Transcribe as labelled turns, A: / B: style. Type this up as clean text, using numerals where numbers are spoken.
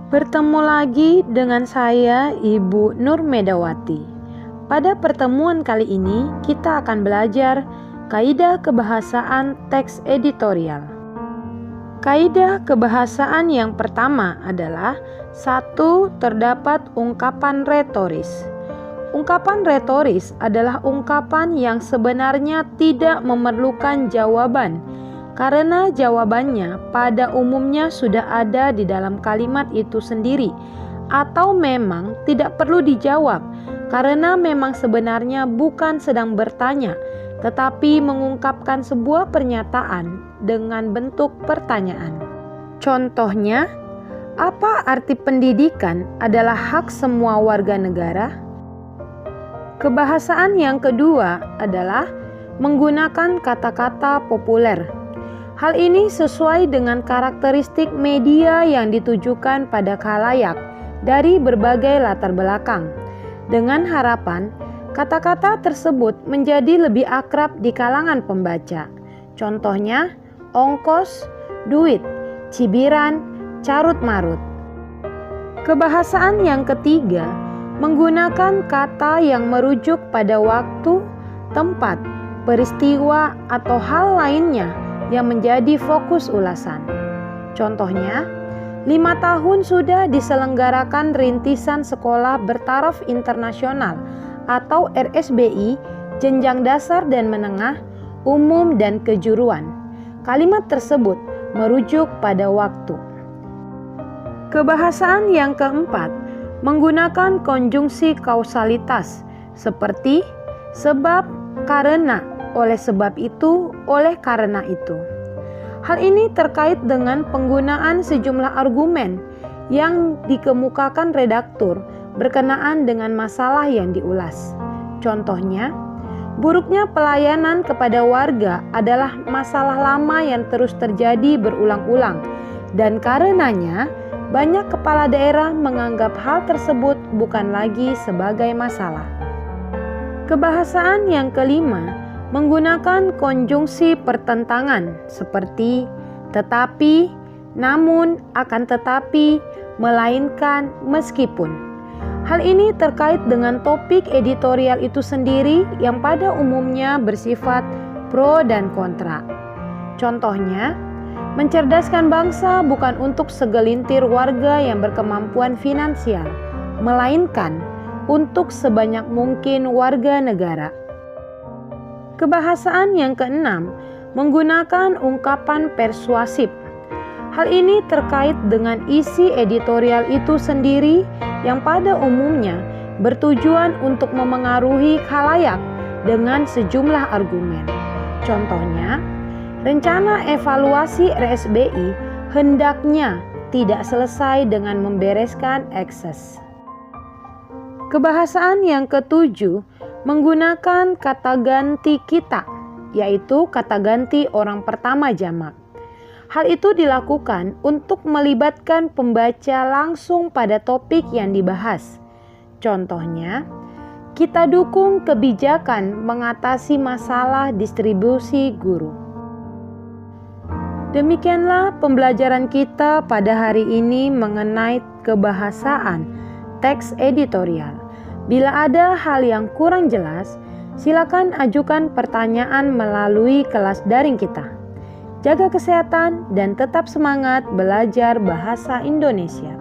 A: Bertemu lagi dengan saya, Ibu Nur Medawati. Pada pertemuan kali ini, kita akan belajar kaidah kebahasaan teks editorial. Kaidah kebahasaan yang pertama adalah 1. Terdapat ungkapan retoris. Ungkapan retoris adalah ungkapan yang sebenarnya tidak memerlukan jawaban, karena jawabannya pada umumnya sudah ada di dalam kalimat itu sendiri, atau memang tidak perlu dijawab karena memang sebenarnya bukan sedang bertanya, tetapi mengungkapkan sebuah pernyataan dengan bentuk pertanyaan. Contohnya, apa arti pendidikan adalah hak semua warga negara? Kebahasaan yang kedua adalah menggunakan kata-kata populer. Hal ini sesuai dengan karakteristik media yang ditujukan pada khalayak dari berbagai latar belakang, dengan harapan kata-kata tersebut menjadi lebih akrab di kalangan pembaca. Contohnya, ongkos, duit, cibiran, carut-marut. Kebahasaan yang ketiga menggunakan kata yang merujuk pada waktu, tempat, peristiwa, atau hal lainnya yang menjadi fokus ulasan. Contohnya, 5 tahun sudah diselenggarakan rintisan sekolah bertaraf internasional atau RSBI, jenjang dasar dan menengah, umum dan kejuruan. Kalimat tersebut merujuk pada waktu. Kebahasaan yang keempat menggunakan konjungsi kausalitas seperti sebab, karena, oleh sebab itu, oleh karena itu. Hal ini terkait dengan penggunaan sejumlah argumen yang dikemukakan redaktur berkenaan dengan masalah yang diulas. Contohnya, buruknya pelayanan kepada warga adalah masalah lama yang terus terjadi berulang-ulang, dan karenanya banyak kepala daerah menganggap hal tersebut bukan lagi sebagai masalah. Kebahasaan yang kelima menggunakan konjungsi pertentangan seperti tetapi, namun, akan tetapi, melainkan, meskipun. Hal ini terkait dengan topik editorial itu sendiri yang pada umumnya bersifat pro dan kontra. Contohnya, mencerdaskan bangsa bukan untuk segelintir warga yang berkemampuan finansial, melainkan untuk sebanyak mungkin warga negara. Kebahasaan yang keenam menggunakan ungkapan persuasif. Hal ini terkait dengan isi editorial itu sendiri yang pada umumnya bertujuan untuk memengaruhi khalayak dengan sejumlah argumen. Contohnya, rencana evaluasi RSBI hendaknya tidak selesai dengan membereskan ekses. Kebahasaan yang ketujuh menggunakan kata ganti kita, yaitu kata ganti orang pertama jamak. Hal itu dilakukan untuk melibatkan pembaca langsung pada topik yang dibahas. Contohnya, kita dukung kebijakan mengatasi masalah distribusi guru. Demikianlah pembelajaran kita pada hari ini mengenai kebahasaan teks editorial. Bila ada hal yang kurang jelas, silakan ajukan pertanyaan melalui kelas daring kita. Jaga kesehatan dan tetap semangat belajar bahasa Indonesia.